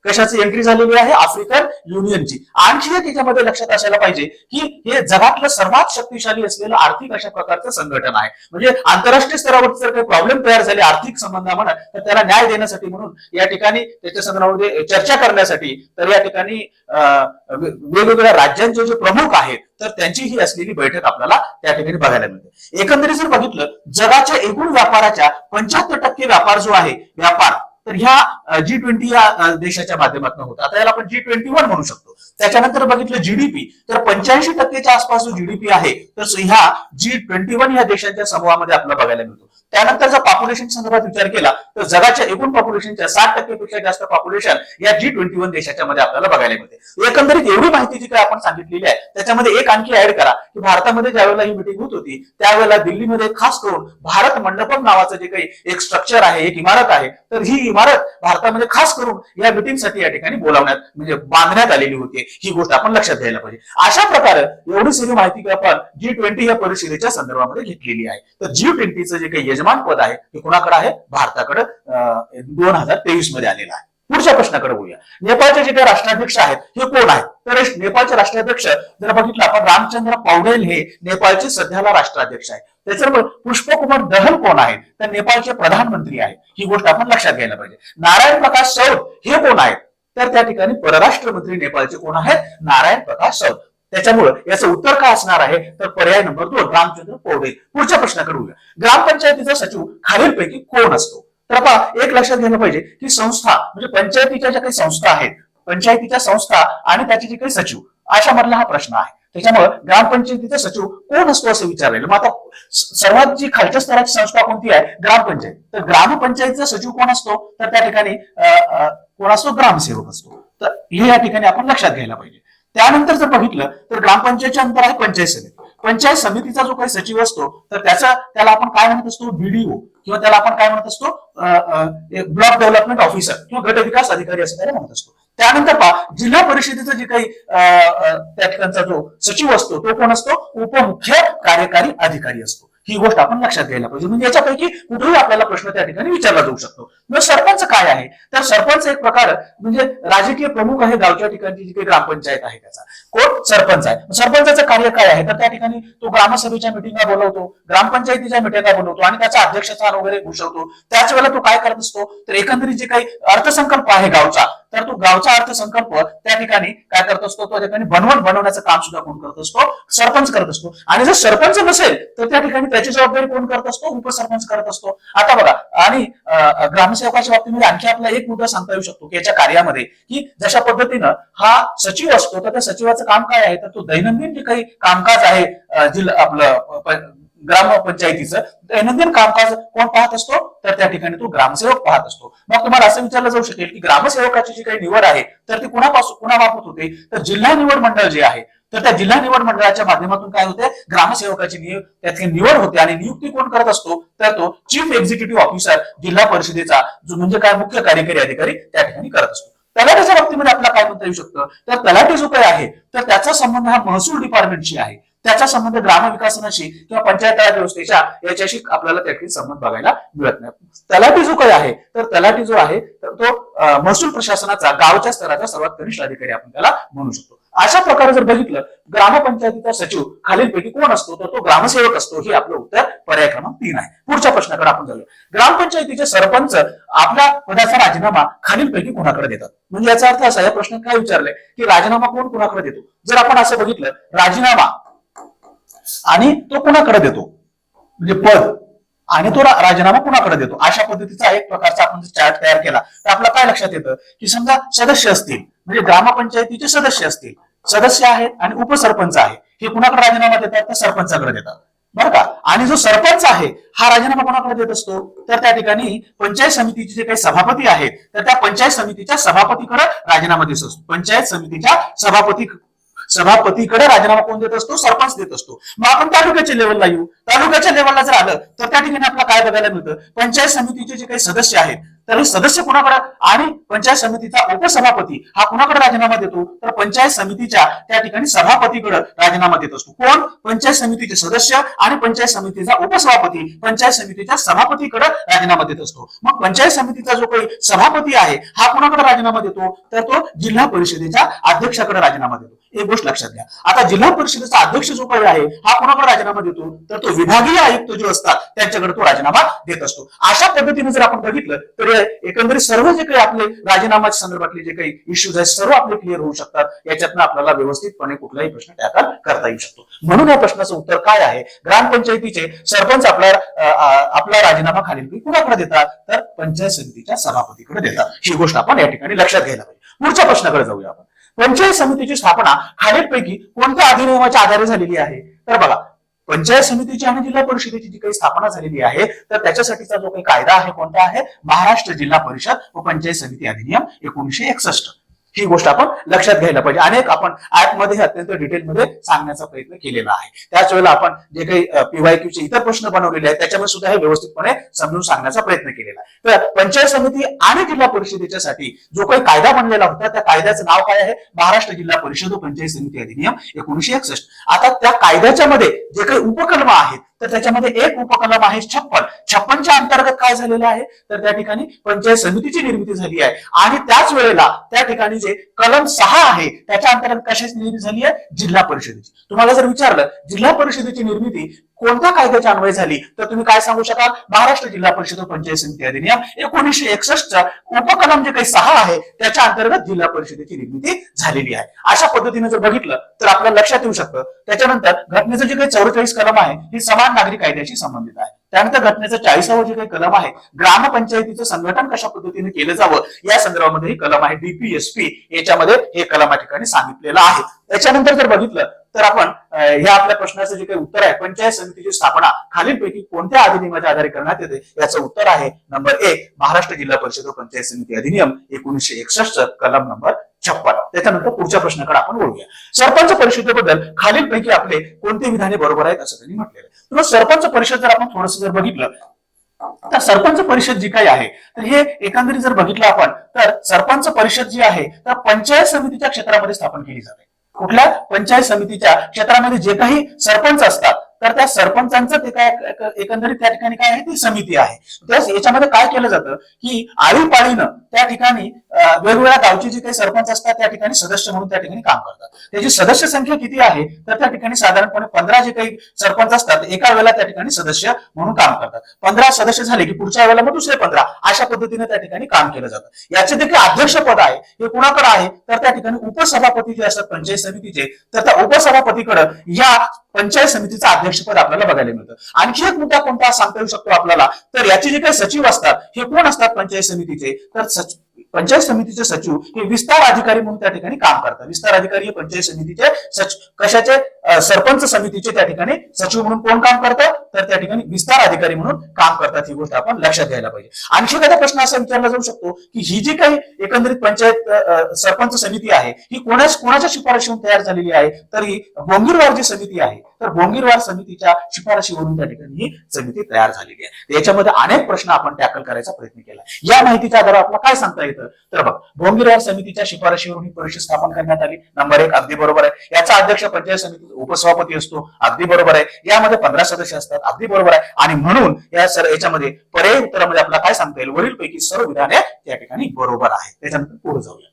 कशाची एंट्री झालेली आहे आफ्रिकन युनियनची. आणखी एक याच्यामध्ये लक्षात असायला पाहिजे की हे जगातलं सर्वात शक्तिशाली असलेलं आर्थिक अशा प्रकारचं संघटन आहे. म्हणजे आंतरराष्ट्रीय स्तरावरती जर काही प्रॉब्लेम तयार झाले आर्थिक संबंधामध्ये तर त्याला न्याय देण्यासाठी म्हणून या ठिकाणी त्याच्या संदर्भामध्ये चर्चा करण्यासाठी तर या ठिकाणी वेगवेगळ्या राज्यांचे जे प्रमुख आहेत तर त्यांची ही असलेली बैठक आपल्याला त्या ठिकाणी बघायला मिळते. एकंदरीत जर बघितलं जगाच्या एकूण व्यापाराच्या 75% व्यापार जो आहे व्यापार तर ह्या G20 या देशाच्या माध्यमातून होता. आता याला आपण G21 म्हणू शकतो. त्याच्यानंतर बघितलं जीडीपी तर 85% आसपास जो जीडीपी आहे तर ह्या G21 या देशांच्या समूहामध्ये आपल्याला बघायला मिळतो. त्यानंतर जर पॉप्युलेशन संदर्भात विचार केला तर जगाच्या एकूण पॉप्युलेशनच्या 60% पेक्षा जास्त पॉप्युलेशन या G21 देशाच्या मध्ये आपल्याला बघायला मिळते. एकंदरीत एवढी माहिती जी काय आपण सांगितलेली आहे त्याच्यामध्ये एक आणखी ऍड करा की भारतामध्ये ज्यावेळेला ही मिटिंग होत होती त्यावेळेला दिल्लीमध्ये खास करून भारत मंडपम नावाचं जे काही एक स्ट्रक्चर आहे एक इमारत आहे तर ही इमारत भारतामध्ये खास करून या मिटिंगसाठी या ठिकाणी बोलावण्यात म्हणजे बांधण्यात आलेली होती. ही गोष्ट आपण लक्षात घ्यायला पाहिजे. अशा प्रकारे एवढी सगळी माहिती आपण G20 या परिषदेच्या संदर्भामध्ये घेतलेली आहे. तर G20चं जे काही यजमान पद आहे ते कोणाकडे आहे भारताकडे 2023 मध्ये आलेलं आहे. पुढच्या प्रश्नाकडे बोलूया. नेपाळचे जे काही राष्ट्राध्यक्ष आहेत हे कोण आहेत तर नेपाळचे राष्ट्राध्यक्ष जर बघितलं आपण रामचंद्र पौडेल हे नेपाळचे सध्याला राष्ट्राध्यक्ष आहेत. त्याच्यावर पुष्पकुमार दहल कोण आहेत तर नेपाळचे प्रधानमंत्री आहेत. ही गोष्ट आपण लक्षात घ्यायला पाहिजे. नारायण प्रकाश सौद हे कोण आहेत तर त्या ठिकाणी परराष्ट्र मंत्री नेपाळचे कोण आहेत नारायण प्रकाश सौद. त्याच्यामुळे याचं उत्तर काय असणार आहे तर पर्याय नंबर 2 रामचंद्र पौडेल. पुढच्या प्रश्नाकडे बोलूया. ग्रामपंचायतीचा सचिव खालीलपैकी कोण असतो तर आपण एक लक्षात घ्यायला पाहिजे की संस्था म्हणजे पंचायतीच्या ज्या काही संस्था आहेत पंचायतीच्या संस्था आणि त्याचे जे काही सचिव अशा मधला हा प्रश्न आहे. त्याच्यामुळे ग्रामपंचायतीचा सचिव कोण असतो असं विचारलेलं. मग आता सर्वात जी खालच्या स्तराची संस्था कोणती आहे ग्रामपंचायत. तर ग्रामपंचायतीचा सचिव कोण असतो तर त्या ठिकाणी कोण असतो ग्रामसेवक असतो. तर हे या ठिकाणी आपण लक्षात घ्यायला पाहिजे. त्यानंतर जर बघितलं तर ग्रामपंचायतच्या अंतर आहे पंचायत समिती. पंचायत समितीचा जो काही सचिव असतो तर त्याला आपण काय म्हणत असतो BDO किंवा त्याला आपण काय म्हणत असतो ब्लॉक डेव्हलपमेंट ऑफिसर किंवा गट विकास अधिकारी असं त्याला म्हणत असतो. त्यानंतर पहा जिल्हा परिषदेचा जे काही त्या ठिकाणचा जो सचिव असतो तो कोण असतो उपमुख्य कार्यकारी अधिकारी असतो. ही गोष्ट आपण लक्षात घ्यायला पाहिजे. म्हणजे याच्यापैकी कुठेही आपल्याला प्रश्न त्या ठिकाणी विचारला जाऊ शकतो. मग सरपंच काय आहे तर सरपंच एक प्रकार म्हणजे राजकीय प्रमुख आहे गावच्या ठिकाणची जी काही ग्रामपंचायत आहे त्याचा कोण सरपंच आहे. सरपंचाचं कार्य काय आहे तर त्या ठिकाणी तो ग्रामसभेच्या मिटिंगा बोलवतो ग्रामपंचायतीच्या मिटिंगा बोलवतो आणि त्याचा अध्यक्षस्थान वगैरे घोषवतो. त्याच वेळेला तो काय करत असतो तर एकंदरीत जे काही अर्थसंकल्प आहे गावचा तर तो गावचा अर्थसंकल्प त्या ठिकाणी काय करत असतो, त्या ठिकाणी बनवण्याचं काम सुद्धा कोण करत असतो, सरपंच करत असतो. आणि जर सरपंच नसेल तर त्या ठिकाणी त्याची जबाबदारी कोण करत असतो, उपसरपंच करत असतो. आता बघा, आणि ग्रामसेवकाच्या बाबतीमध्ये आणखी आपला एक मुद्दा सांगता येऊ शकतो की याच्या कार्यामध्ये, की जशा पद्धतीनं हा सचिव असतो तर त्या सचिवाचं काम काय आहे, तर तो दैनंदिन जे काही कामकाज आहे जिल्हा आपलं ग्रामपंचायतीचं दैनंदिन कामकाज कोण पाहत असतो, तर त्या ठिकाणी तो ग्रामसेवक पाहत असतो. मग तुम्हाला असं विचारलं जाऊ शकेल की ग्रामसेवकाची जी काही निवड आहे तर ती कुणामार्फत होते, तर जिल्हा निवड मंडळ जे आहे तर त्या जिल्हा निवड मंडळाच्या माध्यमातून काय होते, ग्रामसेवकाची त्याची निवड होते. आणि नियुक्ती कोण करत असतो, तर तो चीफ एक्झिक्युटिव्ह ऑफिसर जिल्हा परिषदेचा जो म्हणजे काय मुख्य कार्यकारी अधिकारी त्या ठिकाणी करत असतो. तलाठीच्या बाबतीमध्ये आपल्याला काय म्हणता येऊ शकतं, तर तलाठी जो काही आहे तर त्याचा संबंध हा महसूल डिपार्टमेंटशी आहे. त्याचा संबंध ग्रामविकासनाशी किंवा पंचायत राज व्यवस्थेच्या याच्याशी आपल्याला त्या ठिकाणी संबंध बघायला मिळत नाही. तलाठी जो काही आहे तर तलाठी जो आहे तर तो महसूल प्रशासनाचा गावच्या स्तराचा सर्वात कनिष्ठ अधिकारी आपण त्याला म्हणू शकतो. अशा प्रकारे जर बघितलं, ग्रामपंचायतीचा सचिव खालीलपैकी कोण असतो, तर तो ग्रामसेवक असतो. हे आपलं उत्तर पर्याय क्रमांक 3 आहे. पुढच्या प्रश्नाकडे आपण जाऊया. ग्रामपंचायतीचे सरपंच आपल्या पदाचा राजीनामा खालीलपैकी कोणाकडे देतात. म्हणजे याचा अर्थ असा, या प्रश्नात काय विचारलंय की राजीनामा कोण कोणाकडे देतो. जर आपण असं बघितलं, राजीनामा आणि तो कुणाकडे देतो, म्हणजे पद आणि तो राजीनामा कुणाकडे देतो, अशा पद्धतीचा एक प्रकारचा आपण चार्ट तयार केला तर आपल्याला काय लक्षात येतं की समजा सदस्य असतील, म्हणजे ग्रामपंचायतीचे सदस्य असतील, सदस्य आहेत आणि उपसरपंच आहे, हे कुणाकडे राजीनामा देतात, तर सरपंचाकडे देतात, बरं का. आणि जो सरपंच आहे हा राजीनामा कोणाकडे देत असतो, तर त्या ठिकाणी पंचायत समितीचे जे काही सभापती आहेत तर त्या पंचायत समितीच्या सभापतीकडे राजीनामा देत असतो. पंचायत समितीच्या सभापतीकडे राजीनामा कोण देत असतो, सरपंच देत असतो. मग आपण तालुक्याच्या लेवलला येऊ. तालुक्याच्या लेवलला जर आलं तर त्या ठिकाणी आपल्याला काय बघायला मिळतं, पंचायत समितीचे जे काही सदस्य आहेत तर हे सदस्य कुणाकडे, आणि पंचायत समितीचा उपसभापती हा कुणाकडे राजीनामा देतो, तर पंचायत समितीच्या त्या ठिकाणी सभापतीकडे राजीनामा देत असतो. कोण, पंचायत समितीचे सदस्य आणि पंचायत समितीचा उपसभापती पंचायत समितीच्या सभापतीकडे राजीनामा देत असतो. मग पंचायत समितीचा जो काही सभापती आहे हा कुणाकडे राजीनामा देतो, तर तो जिल्हा परिषदेच्या अध्यक्षाकडे राजीनामा देतो. एक गोष्ट लक्षात घ्या, आता जिल्हा परिषदेचा अध्यक्ष जो काही आहे हा कोणाकडे राजीनामा देतो, तर तो विभागीय आयुक्त जो असतात त्यांच्याकडे तो राजीनामा देत असतो. अशा पद्धतीने जर आपण बघितलं तर एकंदरीत सर्व जे काही आपले राजीनामाच्या संदर्भातले जे काही इश्यूज आहेत सर्व आपले क्लिअर होऊ शकतात. याच्यातनं आपल्याला व्यवस्थितपणे कुठलाही प्रश्न टॅकल करता येऊ शकतो. म्हणून या प्रश्नाचं उत्तर काय आहे, ग्रामपंचायतीचे सरपंच आपला राजीनामा खालील कुणाकडे देतात, तर पंचायत समितीच्या सभापतीकडे देतात. ही गोष्ट आपण या ठिकाणी लक्षात घ्यायला पाहिजे. पुढच्या प्रश्नाकडे जाऊया आपण. पंचायत समितीची स्थापना खालीलपैकी कोणत्या अधिनियमाच्या आधारे झालेली आहे, तर बघा, पंचायत समितीची आणि जिल्हा परिषदेची जी काही स्थापना झालेली आहे तर त्याच्यासाठीचा जो काही कायदा आहे कोणता आहे, महाराष्ट्र जिल्हा परिषद व पंचायत समिती अधिनियम 1961. ही गोष्ट आपण लक्षात घ्यायला पाहिजे. अनेक आपण ऍपमध्ये अत्यंत डिटेलमध्ये सांगण्याचा प्रयत्न केलेला आहे. त्याच वेळेला आपण जे काही पीवायक्यूचे इतर प्रश्न बनवलेले आहेत त्याच्यामध्ये सुद्धा हे व्यवस्थितपणे समजून सांगण्याचा प्रयत्न केलेला आहे. तर पंचायत समिती आणि जिल्हा परिषदेच्यासाठी जो काही कायदा बनलेला होता त्या कायद्याचं नाव काय आहे, महाराष्ट्र जिल्हा परिषद व पंचायत समिती अधिनियम 1961. आता त्या कायद्याच्या मध्ये जे काही उपकलम आहेत तर त्याच्यामध्ये एक उपकलम आहे 56च्या अंतर्गत काय झालेलं आहे, तर त्या ठिकाणी पंचायत समितीची निर्मिती झाली आहे. आणि त्याच वेळेला त्या ठिकाणी जे कलम 6 आहे त्याच्या अंतर्गत कशाची निर्मिती झाली आहे, जिल्हा परिषदेची. तुम्हाला जर विचारलं जिल्हा परिषदेची निर्मिती कोणत्या कायद्याच्या अन्वये झाली तर तुम्ही काय सांगू शकाल, महाराष्ट्र जिल्हा परिषद व पंचायत समिती अधिनियम 1961चा उपकलम जे काही 6 आहे त्याच्या अंतर्गत जिल्हा परिषदेची निर्मिती झालेली आहे. अशा पद्धतीने जर बघितलं तर आपल्याला लक्षात येऊ शकतं. त्याच्यानंतर घटनेचं जे काही 44 कलम आहे हे समान नागरी कायद्याशी संबंधित आहे. त्यानंतर घटनेचं 40वे जे काही कलम आहे, ग्रामपंचायतीचं संघटन कशा पद्धतीने केलं जावं या संदर्भामध्ये कलम आहे DPSP, याच्यामध्ये हे कलम या ठिकाणी सांगितलेलं आहे. त्याच्यानंतर जर बघितलं तर आपण ह्या आपल्या प्रश्नाचं जे काही उत्तर आहे, पंचायत समितीची स्थापना खालीलपैकी कोणत्या अधिनियमाच्या आधारे करण्यात येते, याचं उत्तर आहे नंबर 1 महाराष्ट्र जिल्हा परिषद व पंचायत समिती अधिनियम 1961 कलम नंबर 56. त्याच्यानंतर पुढच्या प्रश्नाकडे आपण वळूया. सरपंच परिषदेबद्दल खालीलपैकी आपले कोणते विधाने बरोबर आहेत असं त्यांनी म्हटलेलं आहे. तर सरपंच परिषद जर आपण थोडंसं जर बघितलं तर सरपंच परिषद जी काही आहे तर हे एकंदरीत जर बघितलं आपण तर सरपंच परिषद जी आहे तर पंचायत समितीच्या क्षेत्रामध्ये स्थापन केली जाते. कुठल्या पंचायत समितीच्या क्षेत्रामध्ये जे काही सरपंच असतात तर त्या सरपंचांचं ते काय एकंदरीत त्या ठिकाणी काय आहे ती समिती आहे. याच्यामध्ये काय केलं जातं की आळीपाळीनं त्या ठिकाणी वेगवेगळ्या गावचे जे काही सरपंच असतात त्या ठिकाणी सदस्य म्हणून त्या ठिकाणी काम करतात. त्याची सदस्य संख्या किती आहे तर त्या ठिकाणी साधारणपणे 15 जे काही सरपंच असतात एका वेळेला त्या ठिकाणी सदस्य म्हणून काम करतात. 15 सदस्य झाले की पुढच्या वेळेला मग दुसरे 15 अशा पद्धतीने त्या ठिकाणी काम केलं जातं. याचे देखील अध्यक्षपद आहे हे कुणाकडे आहे तर त्या ठिकाणी उपसभापती जे असतात पंचायत समितीचे तर त्या उपसभापतीकडे या पंचायत समितीचं अध्यक्षपद आपल्याला बघायला मिळतं. आणखी एक मुद्दा कोणता सांगता येऊ शकतो आपल्याला तर याचे जे काही सचिव असतात हे कोण असतात पंचायत समितीचे तर पंचायत समितीचे सचिव हे विस्तार अधिकारी म्हणून त्या ठिकाणी काम करतात. विस्तार अधिकारी हे पंचायत समितीचे कशाचे सरपंच समितीचे त्या ठिकाणी सचिव म्हणून कोण काम करतात तर त्या ठिकाणी विस्तार अधिकारी म्हणून काम करतात. ही गोष्ट आपण लक्षात घ्यायला पाहिजे. आणखी एखादा प्रश्न असा विचारला जाऊ शकतो की ही जी काही एकंदरीत पंचायत सरपंच समिती आहे ही कोणाच्या शिफारशीवरून तयार झालेली आहे तर ही बोंगीरवार जी समिती आहे तर बोंगीरवार समितीच्या शिफारशीवरून त्या ठिकाणी ही समिती तयार झालेली आहे. याच्यामध्ये अनेक प्रश्न आपण टॅकल करायचा प्रयत्न केला. या माहितीच्या आधारावर आपल्याला काय सांगता येतं तर बघ बोंगीरवार समितीच्या शिफारशीवरून ही परिषद स्थापन करण्यात आली. नंबर 1 अगदी बरोबर आहे. याचा अध्यक्ष पंचायत समितीचा उपसभापती असतो अगदी बरोबर आहे. यामध्ये 15 सदस्य असतात अगदी बरोबर आहे. आणि म्हणून याच्यामध्ये पर्यायी उत्तरामध्ये आपल्याला काय सांगता येईल वरीलपैकी सर्व विधाने त्या ठिकाणी बरोबर आहे. त्याच्यानंतर पुढे जाऊया.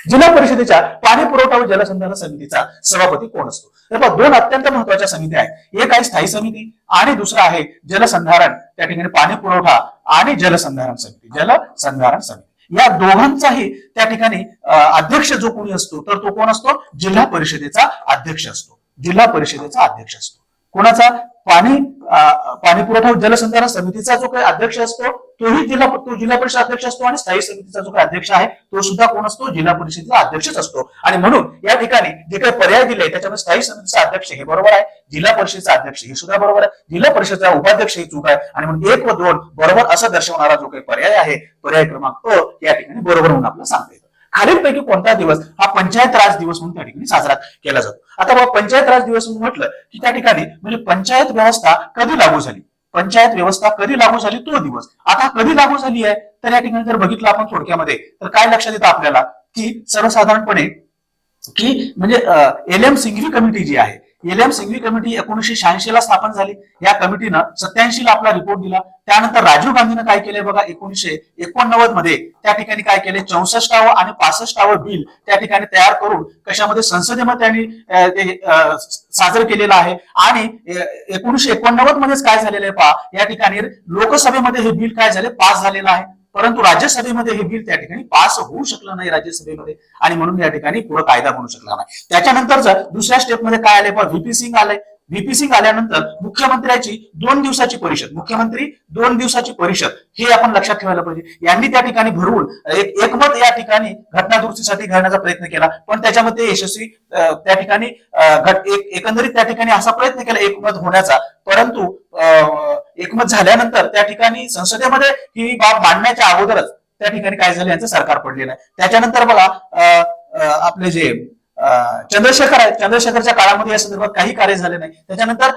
जिल्हा परिषदेच्या पाणी पुरवठा व जलसंधारण समितीचा सभापती कोण असतो तर दोन अत्यंत महत्वाच्या समित्या आहेत. एक आहे स्थायी समिती आणि दुसरा आहे जलसंधारण त्या ठिकाणी पाणी पुरवठा आणि जलसंधारण समिती. या दोघांचाही त्या ठिकाणी अध्यक्ष जो कोणी असतो तर तो कोण असतो जिल्हा परिषदेचा अध्यक्ष असतो. कोणाचा पाणी पुरवठा व जलसंधारण समितीचा जो काही अध्यक्ष असतो तोही जिल्हा परिषद अध्यक्ष असतो आणि स्थायी समितीचा जो काही अध्यक्ष आहे तो सुद्धा कोण असतो जिल्हा परिषदेचा अध्यक्षच असतो. आणि म्हणून या ठिकाणी जे काही पर्याय दिले त्याच्यामध्ये स्थायी समितीचा अध्यक्ष हे बरोबर आहे. जिल्हा परिषदेचा अध्यक्ष हे सुद्धा बरोबर आहे. जिल्हा परिषदेचा उपाध्यक्ष ही चूक आहे. आणि म्हणून 1 व 2 बरोबर असं दर्शवणारा जो काही पर्याय आहे पर्याय क्रमांक या ठिकाणी बरोबर म्हणून आपल्याला सांगता येतं. खालीलपैकी कोणता दिवस हा पंचायत राज दिवस म्हणून त्या ठिकाणी साजरा केला जातो. आता बाबा पंचायत राज दिवस म्हणून म्हटलं की त्या ठिकाणी म्हणजे पंचायत व्यवस्था कधी लागू झाली तो दिवस. आता कधी लागू झाली आहे तर या ठिकाणी जर बघितलं आपण थोडक्यामध्ये तर काय लक्षात येतं आपल्याला की सर्वसाधारणपणे की म्हणजे एलएम सिंघवी कमिटी जी आहे एलएम सिंघवी कमिटी 1986 ला स्थापन झाली. या कमिटीनं 87 ला आपला रिपोर्ट दिला. त्यानंतर राजीव गांधीनं काय केलंय बघा 1989 मध्ये त्या ठिकाणी काय केले 64व आणि 65व बिल त्या ठिकाणी तयार करून कशामध्ये संसदेमध्ये त्यांनी ते सादर केलेलं आहे. आणि 1989 मध्येच काय झालेलं आहे पहा या ठिकाणी लोकसभेमध्ये हे बिल काय झाले पास झालेलं आहे परंतु राज्यसभेमध्ये हे बिल त्या ठिकाणी पास होऊ शकलं नाही राज्यसभेमध्ये आणि म्हणून या ठिकाणी पुढे कायदा बनू शकला नाही. त्याच्यानंतरच दुसऱ्या स्टेपमध्ये काय आले पहा व्हीपी सिंग आले. व्हीपी सिंग आल्यानंतर मुख्यमंत्री 2 दिवसाची परिषद हे आपण लक्षात ठेवायला पाहिजे. यांनी त्या ठिकाणी भरवून एकमत या ठिकाणी घटना दुरुस्तीसाठी घालण्याचा प्रयत्न केला पण त्याच्यामध्ये यशस्वी त्या ठिकाणी एकंदरीत त्या ठिकाणी असा प्रयत्न केला एकमत होण्याचा परंतु एकमत झाल्यानंतर त्या ठिकाणी संसदेमध्ये ही बाब मांडण्याच्या अगोदरच त्या ठिकाणी काय झालं यांचं सरकार पडलेलं आहे. त्याच्यानंतर बघा आपले जे चंद्रशेखरच्या काळामध्ये या संदर्भात काही कार्य झाले नाही. त्याच्यानंतर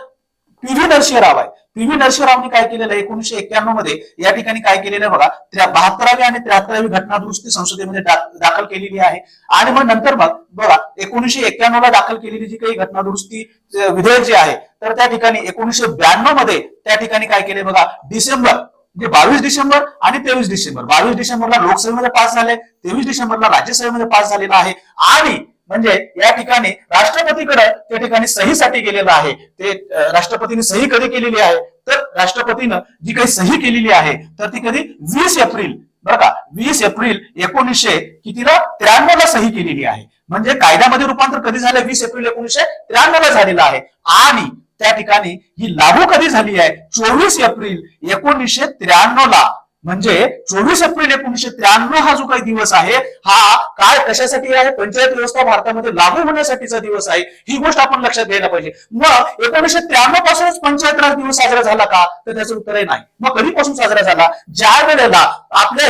पीव्ही नरसिंहराव आहे. पीव्ही नरसिंहरावने काय केलेलं आहे 1991 मध्ये या ठिकाणी काय केलेलं आहे बघा 72वी आणि 73वी घटना दुरुस्ती संसदेमध्ये दाखल केलेली आहे. आणि मग नंतर बघा 1991 ला दाखल केलेली जी काही घटना दुरुस्ती विधेयक जे आहे तर त्या ठिकाणी 1992 मध्ये त्या ठिकाणी काय केले बघा डिसेंबर म्हणजे 22 डिसेंबर आणि 23 डिसेंबर 22 डिसेंबरला लोकसभेमध्ये पास झाले 23 डिसेंबरला राज्यसभेमध्ये पास झालेला आहे. आणि म्हणजे या ठिकाणी राष्ट्रपतीकडे त्या ठिकाणी सहीसाठी गेलेलं आहे. ते राष्ट्रपतीने सही कधी केलेली आहे तर राष्ट्रपतीनं जी काही सही केलेली आहे तर ती कधी 20 एप्रिल बरं का 20 एप्रिल 1993 ला सही केलेली आहे. म्हणजे कायद्यामध्ये रूपांतर कधी झालं 20 एप्रिल 1993 ला झालेलं आहे. आणि त्या ठिकाणी ही लागू कधी झाली आहे 24 एप्रिल 1993 ला. म्हणजे 24 एप्रिल 1993 हा जो काही दिवस आहे हा काय कशासाठी आहे पंचायत व्यवस्था भारतामध्ये लागू होण्यासाठीचा दिवस आहे. ही गोष्ट आपण लक्षात घ्यायला पाहिजे. मग 1993 पासूनच पंचायत राज दिवस साजरा झाला का तर त्याचं उत्तर नाही. मग कधीपासून साजरा झाला ज्या वेळेला आपल्या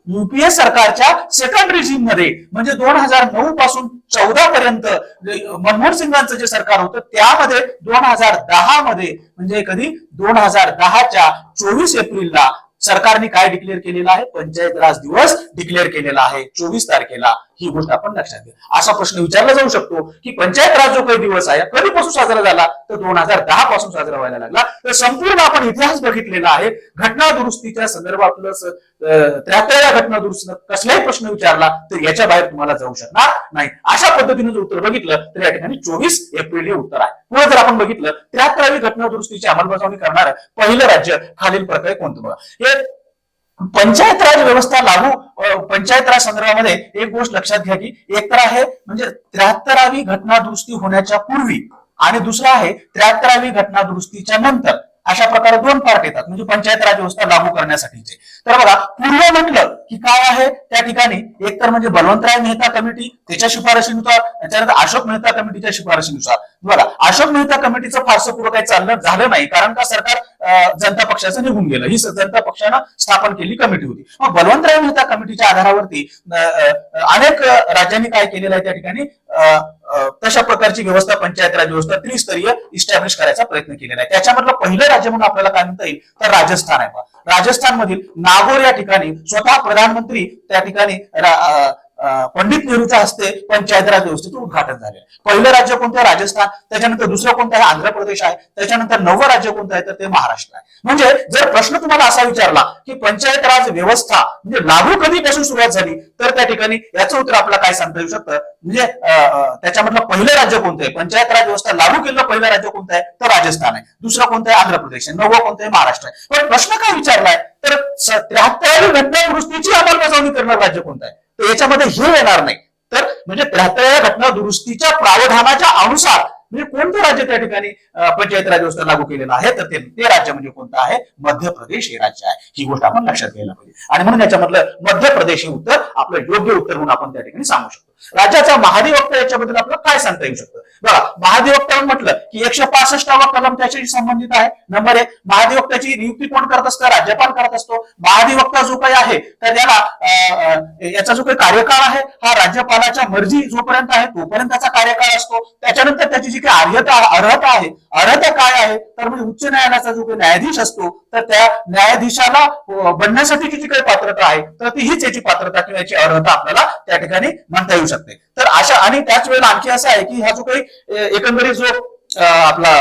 युपीए सरकारच्या सेकंड रिजिम मध्ये म्हणजे 2009 पासून 14 पर्यंत मनमोहन सिंगांचं जे सरकार होतं त्यामध्ये 2010 मध्ये म्हणजे कधी 2010च्या 24 एप्रिलला सरकारने काय डिक्लेअर केलेला आहे पंचायत राज दिवस डिक्लेअर केलेला आहे 24 तारखेला. ही गोष्ट आपण लक्षात घ्या. असा प्रश्न विचारला जाऊ शकतो की पंचायत राज जो काही दिवस आहे कधीपासून साजरा झाला, तर 2010 पासून साजरा व्हायला लागला. तर संपूर्ण आपण इतिहास बघितलेला आहे. घटना दुरुस्तीच्या संदर्भातलं 73व्या घटना दुरुस्तीनं कसलाही प्रश्न विचारला तर याच्या बाहेर तुम्हाला जाऊ शकणार नाही. अशा पद्धतीने जर उत्तर बघितलं तर या ठिकाणी 24 एप्रिल हे उत्तर आहे. पुढे जर आपण बघितलं 73वी घटना दुरुस्तीची अंमलबजावणी करणारं पहिलं राज्य खालील प्रकारे कोणतं बघा. हे पंचायत राज व्यवस्था लागू पंचायत राज संदर्भामध्ये एक गोष्ट लक्षात घ्या की एक तर आहे म्हणजे 73वी घटना दुरुस्ती होण्याच्या पूर्वी आणि दुसरा आहे 73वी घटना दुरुस्तीच्या नंतर. अशा प्रकारे दोन पार्ट येतात म्हणजे पंचायत राज व्यवस्था लागू करण्यासाठीचे. तर बघा पूर्व म्हटलं की काय आहे त्या ठिकाणी एक तर म्हणजे बलवंतराय मेहता कमिटी त्याच्या शिफारशीनुसार, त्याच्यानंतर अशोक मेहता कमिटीच्या शिफारशीनुसार. बघा अशोक मेहता कमिटीचं फारसं पुढे काही चाललं झालं नाही कारण का सरकार जनता पक्षाचं निघून गेलं. ही जनता पक्षानं स्थापन केली कमिटी होती. मग बलवंतराय मेहता कमिटीच्या आधारावरती अनेक राज्यांनी काय केलेलं आहे त्या ठिकाणी तशा प्रकारची व्यवस्था पंचायत राज व्यवस्था त्रिस्तरीय इस्टॅब्लिश करायचा प्रयत्न केलेला आहे. त्याच्यामधलं पहिलं राज्य म्हणून आपल्याला काय म्हणता येईल तर राजस्थान आहे. राजस्थान मधील नागौर या ठिकाणी स्वतः प्रधानमंत्री त्या ठिकाणी पंडित नेहरूच्या हस्ते पंचायत राज व्यवस्थेचं उद्घाटन झाले. पहिलं राज्य कोणतं आहे राजस्थान, त्याच्यानंतर दुसरं कोणतं आहे आंध्र प्रदेश आहे, त्याच्यानंतर 9वं राज्य कोणतं आहे तर ते महाराष्ट्र आहे. म्हणजे जर प्रश्न तुम्हाला असा विचारला की पंचायत राज व्यवस्था म्हणजे लागू कधीपासून सुरुवात झाली तर त्या ठिकाणी याचं उत्तर आपल्याला काय सांगता येऊ शकतं म्हणजे त्याच्यामधलं पहिलं राज्य कोणतं आहे पंचायत राज व्यवस्था लागू केलेलं पहिलं राज्य कोणतं आहे तर राजस्थान आहे, दुसरं कोणतं आहे आंध्र प्रदेश आहे, 9वं कोणतं आहे महाराष्ट्र आहे. पण प्रश्न काय विचारलाय तर 73वी घटना दुरुस्तीची अंमलबजावणी करणारं राज्य कोणतं आहे तर याच्यामध्ये हे येणार नाही. तर म्हणजे 73व्या घटना दुरुस्तीच्या प्रावधानाच्या अनुसार म्हणजे कोणतं राज्य त्या ठिकाणी पंचायत राज व्यवस्था लागू केलेलं आहे तर ते राज्य म्हणजे कोणतं आहे मध्य प्रदेश हे राज्य आहे. ही गोष्ट आपण लक्षात घ्यायला पाहिजे आणि म्हणून याच्यामधलं मध्य प्रदेश हे उत्तर आपलं योग्य उत्तर म्हणून आपण त्या ठिकाणी सांगू शकतो. राज्याचा महाधिवक्ता याच्याबद्दल आपल्याला काय सांगता येऊ शकतं बघा. महाधिवक्ता म्हटलं की 165वा कलम त्याच्याशी संबंधित आहे. नंबर 1 महाधिवक्त्याची नियुक्ती कोण करत असतं राज्यपाल करत असतो. महाधिवक्ता जो काही आहे तर त्याला याचा जो काही कार्यकाळ आहे हा राज्यपालाच्या मर्जी जोपर्यंत आहे तोपर्यंत त्याचा कार्यकाळ असतो. त्याच्यानंतर त्याची जी काही अर्हता आहे अर्हता काय आहे तर म्हणजे उच्च न्यायालयाचा जो काही न्यायाधीश असतो तर त्या न्यायाधीशाला बनण्यासाठीची जी काही पात्रता आहे तर ती हीच याची पात्रता किंवा याची अर्हता आपल्याला त्या ठिकाणी म्हणता येऊ शकते. तर अशा आणि त्याच वेळेला आणखी असं आहे की हा जो काही एकंदरीत जो आपला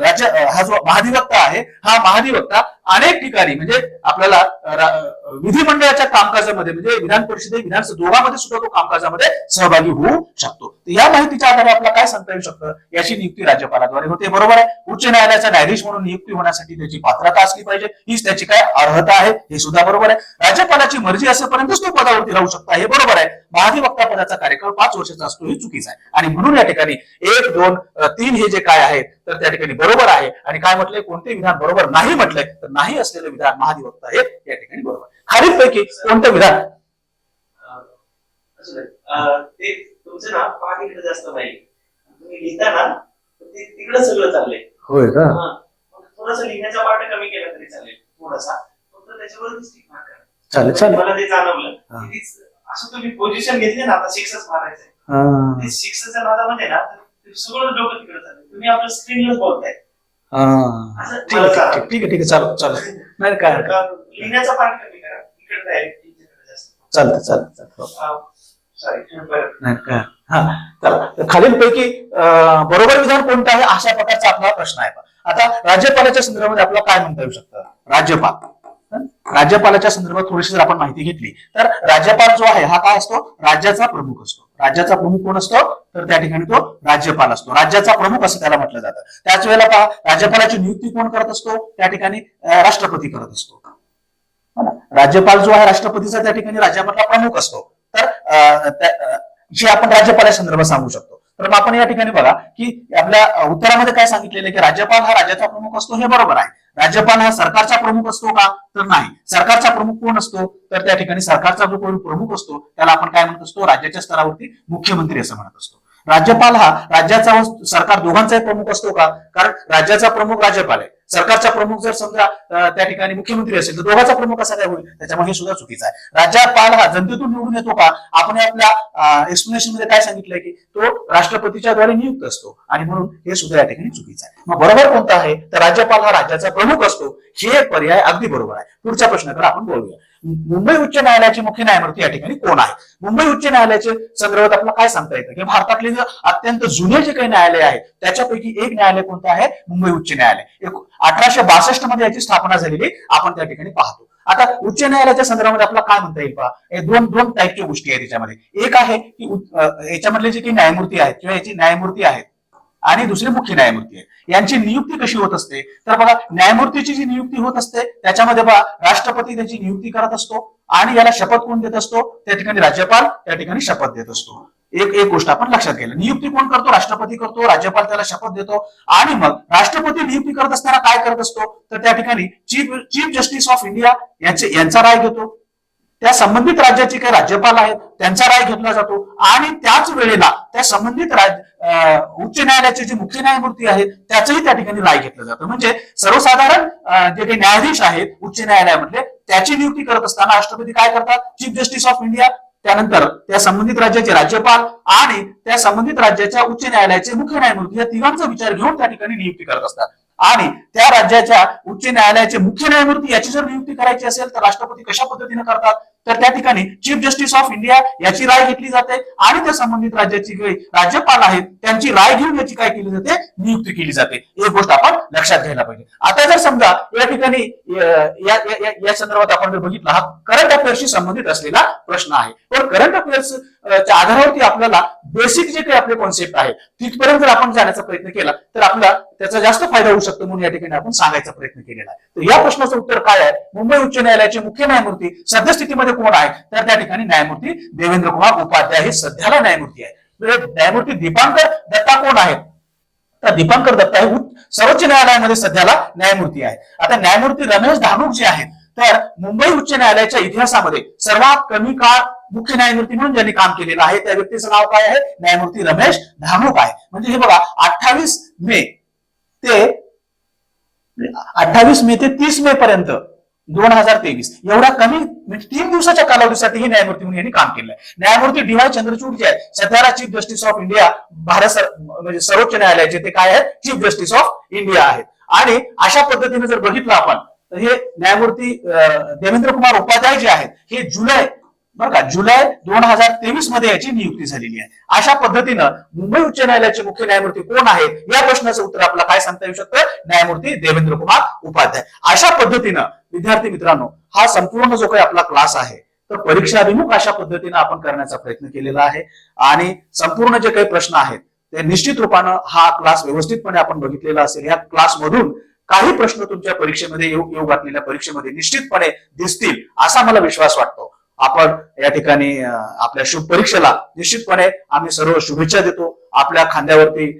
राज्य हा जो महाधिवक्ता आहे हा महाधिवक्ता अनेक ठिकाणी म्हणजे आपल्याला विधिमंडळाच्या कामकाजामध्ये म्हणजे विधान परिषदे विधानसभा दोघांमध्ये सुद्धा तो कामकाजामध्ये सहभागी होऊ शकतो. या माहितीच्या आधारे आपल्याला काय सांगता येऊ शकतं याची नियुक्ती राज्यपालाद्वारे होते. बरोबर आहे. उच्च न्यायालयाचा न्यायाधीश म्हणून नियुक्ती होण्यासाठी त्याची पात्रता असली पाहिजे हीच त्याची काय अर्हता आहे हे सुद्धा बरोबर आहे. राज्यपालाची मर्जी असेपर्यंतच तो पदावरती राहू शकता हे बरोबर आहे. महाधिवक्ता पदाचा कार्यकाळ 5 वर्षाचा असतो हे चुकीचं आहे आणि म्हणून या ठिकाणी 1, 2, 3 हे जे काय आहे तर त्या ठिकाणी बरोबर आहे. आणि काय म्हटलंय कोणते विधान बरोबर नाही म्हटलंय तर नाही असलेलं विधान महाधिवक्ता हे या ठिकाणी बरोबर. खालीलपैकी कोणतं विधान ते तुमचं ना पाठीकडे जास्त नाही तुम्ही लिहिता ना ते तिकडे सगळं चाललंय होय का थोडंसं लिहिण्याचा पाठ कमी केला तरी चालेल थोडासा फक्त त्याच्यावरच टिक मार्क करा. चालेल चालेल मला ते जाणवलं असं तुम्ही पोझिशन घेतली ना आता 6च मारायचंय 6च्या नादामध्ये ना सगळं डोकं तिकडे चाललंय तुम्ही आपल्या स्क्रीनलाच बोलताय. ठीक आहे चालेल नाही काय लिहिण्याचा पाठ कमी करा इकडे चालतं सॉरी हा चला खालीलपैकी बरोबर विधान कोणतं आहे अशा प्रकारचा आपला प्रश्न आहे. आता राज्यपालाच्या संदर्भामध्ये आपल्याला काय म्हणता येऊ शकतं राज्यपालाच्या संदर्भात थोडीशी जर आपण माहिती घेतली तर राज्यपाल जो आहे हा काय असतो राज्याचा प्रमुख असतो. राज्याचा प्रमुख कोण असतो तर त्या ठिकाणी तो राज्यपाल असतो. राज्याचा प्रमुख असं त्याला म्हटलं जातं. त्याच वेळेला पहा राज्यपालाची नियुक्ती कोण करत असतो त्या ठिकाणी राष्ट्रपती करत असतो. राज्यपाल जो आहे राष्ट्रपतीचा त्या ठिकाणी राज्यामधला प्रमुख असतो. तर जे आपण राज्यपाला संदर्भात सांगू शकतो. तर मग आपण या ठिकाणी बघा की आपल्या उत्तरामध्ये काय सांगितलेलं आहे की राज्यपाल हा राज्याचा प्रमुख असतो हे बरोबर आहे. राज्यपाल हा सरकारचा प्रमुख असतो का तर नाही. सरकारचा प्रमुख कोण असतो तर त्या ठिकाणी सरकारचा जो कोणी प्रमुख असतो त्याला आपण काय म्हणत असतो राज्याच्या स्तरावरती मुख्यमंत्री असं म्हणत असतो. राज्यपाल हा राज्याचा व सरकार दोघांचाही प्रमुख असतो का कारण राज्याचा प्रमुख राज्यपाल आहे सरकारचा प्रमुख जर समजा त्या ठिकाणी मुख्यमंत्री असेल तर दोघांचा प्रमुख कसा काय होईल त्याच्यामुळे हे सुद्धा चुकीचं आहे. राज्यपाल हा जनतेतून निवडून येतो का आपण आपल्या एक्सप्लेनेशन मध्ये काय सांगितलंय की तो राष्ट्रपतीच्या द्वारे नियुक्त असतो आणि म्हणून हे सुद्धा या ठिकाणी चुकीचं आहे. मग बरोबर कोणतं आहे तर राज्यपाल हा राज्याचा प्रमुख असतो हे पर्याय अगदी बरोबर आहे. पुढच्या प्रश्नाकडे आपण बोलूया. मुंबई उच्च न्यायालयाचे मुख्य न्यायमूर्ती या ठिकाणी कोण आहे? मुंबई उच्च न्यायालयाच्या संदर्भात आपल्याला काय सांगता येतं की भारतातले जे अत्यंत जुने जे काही न्यायालय आहे त्याच्यापैकी एक न्यायालय कोणतं आहे? मुंबई उच्च न्यायालय. 1862 मध्ये याची स्थापना झालेली आपण त्या ठिकाणी पाहतो. आता उच्च न्यायालयाच्या संदर्भामध्ये आपल्याला काय म्हणता येईल पहा, हे दोन टाईपच्या गोष्टी आहेत त्याच्यामध्ये. एक आहे की याच्यामधले जे काही न्यायमूर्ती आहेत किंवा याची न्यायमूर्ती आहेत आणि दुसरे मुख्य न्यायमूर्ती आहे, यांची नियुक्ती कशी होत असते? तर बघा, न्यायमूर्तीची जी नियुक्ती होत असते त्याच्यामध्ये बघा राष्ट्रपती त्याची नियुक्ती करत असतो आणि याला शपथ कोण देत असतो? त्या ठिकाणी राज्यपाल त्या ठिकाणी शपथ देत असतो. एक गोष्ट आपण लक्षात घ्यायला, नियुक्ती कोण करतो? राष्ट्रपती करतो, राज्यपाल त्याला शपथ देतो. आणि मग राष्ट्रपती नियुक्ती करत असताना काय करत असतो? तर त्या ठिकाणी चीफ जस्टिस ऑफ इंडिया यांचा राय घेतो. त्या संबंधित राज्याचे काही राज्यपाल आहेत त्यांचा राय घेतला जातो आणि त्याच वेळेला त्या संबंधित उच्च न्यायालयाचे जे मुख्य न्यायमूर्ती आहेत त्याचंही त्या ठिकाणी राय घेतलं जातं. म्हणजे सर्वसाधारण जे काही न्यायाधीश आहेत उच्च न्यायालयामधले त्याची नियुक्ती करत असताना राष्ट्रपती काय करतात? चीफ जस्टिस ऑफ इंडिया, त्यानंतर त्या संबंधित राज्याचे राज्यपाल आणि त्या संबंधित राज्याच्या उच्च न्यायालयाचे मुख्य न्यायमूर्ती या तिघांचा विचार घेऊन त्या ठिकाणी नियुक्ती करत असतात. आणि त्या राज्याच्या उच्च न्यायालयाचे मुख्य न्यायमूर्ती याची जर नियुक्ती करायची असेल तर राष्ट्रपती कशा पद्धतीने करतात? तर त्या ठिकाणी चीफ जस्टिस ऑफ इंडिया याची राय घेतली जाते आणि त्या संबंधित राज्याची काही राज्यपाल आहेत त्यांची राय घेऊन याची काय केली जाते? नियुक्ती केली जाते. एक गोष्ट आपण लक्षात घ्यायला पाहिजे. आता जर समजा या ठिकाणी या संदर्भात आपण जर बघितलं, हा करंट अफेअर्सशी संबंधित असलेला प्रश्न आहे. पण करंट अफेअर्सच्या आधारावरती आपल्याला बेसिक जे काही आपले कॉन्सेप्ट आहे तिथपर्यंत जर आपण जाण्याचा प्रयत्न केला तर आपल्याला त्याचा जास्त फायदा होऊ शकतो म्हणून या ठिकाणी आपण सांगायचा प्रयत्न केलेला आहे. तर या प्रश्नाचं उत्तर काय आहे? मुंबई उच्च न्यायालयाचे मुख्य न्यायमूर्ती सद्यस्थितीमध्ये कोण आहे? तर त्या ठिकाणी न्यायमूर्ती देवेंद्र कुमार उपाध्याय हे सध्याला न्यायमूर्ती आहे. न्यायमूर्ती दीपांकर दत्ता कोण आहेत? तर दीपांकर दत्ता हे सर्वोच्च न्यायालयामध्ये सध्याला न्यायमूर्ती आहे. आता न्यायमूर्ती रमेश धानुक जे आहेत तर मुंबई उच्च न्यायालयाच्या इतिहासामध्ये सर्वात कमी काळ मुख्य न्यायमूर्ती म्हणून ज्यांनी काम केलेलं आहे त्या व्यक्तीचं नाव काय आहे? न्यायमूर्ती रमेश धानुक आहे. म्हणजे हे बघा 28 मे ते 30 मे पर्यंत 2023 एवढा कमी म्हणजे 3 दिवसाच्या कालावधीसाठी हे न्यायमूर्ती म्हणून यांनी काम केलंय. न्यायमूर्ती डी वाय चंद्रचूड जे आहेत सध्याला चीफ जस्टिस ऑफ इंडिया म्हणजे सर्वोच्च न्यायालयाचे ते काय आहेत? चीफ जस्टिस ऑफ इंडिया आहेत. आणि अशा पद्धतीने जर बघितलं आपण तर हे न्यायमूर्ती देवेंद्र कुमार उपाध्याय जे आहेत हे जुलै 2023 मध्ये याची नियुक्ती झालेली आहे. अशा पद्धतीनं मुंबई उच्च न्यायालयाचे मुख्य न्यायमूर्ती कोण आहेत या प्रश्नाचं उत्तर आपल्याला काय सांगता येऊ शकतं? न्यायमूर्ती देवेंद्र कुमार उपाध्याय. अशा पद्धतीनं विद्यार्थी मित्रांनो हा संपूर्ण जो काही आपला क्लास आहे तर परीक्षाभिमुख अशा पद्धतीनं आपण करण्याचा प्रयत्न केलेला आहे आणि संपूर्ण जे काही प्रश्न आहेत ते निश्चित रूपानं हा क्लास व्यवस्थितपणे आपण बघितलेला असेल. या क्लासमधून काही प्रश्न तुमच्या परीक्षेमध्ये येऊ घातलेल्या परीक्षेमध्ये निश्चितपणे दिसतील असा मला विश्वास वाटतो. आपण या ठिकाणी आपल्या शुभ परीक्षेला निश्चितपणे आम्ही सर्व शुभेच्छा देतो. आपल्या खांद्यावरती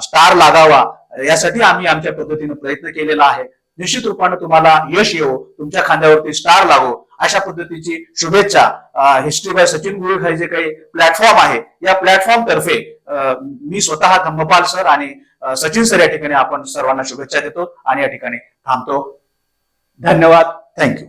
स्टार लागावा यासाठी आम्ही आमच्या पद्धतीने प्रयत्न केलेला आहे. निश्चित रूपाने तुम्हाला यश येवो, तुमच्या खांद्यावरती स्टार लागो अशा पद्धतीची शुभेच्छा हिस्ट्री बाय सचिन गुरुख हे जे काही प्लॅटफॉर्म आहे या प्लॅटफॉर्म तर्फे मी स्वतः धम्मपाल सर आणि सचिन सर या ठिकाणी आपण सर्वांना शुभेच्छा देतो आणि या ठिकाणी थांबतो. धन्यवाद. थँक्यू.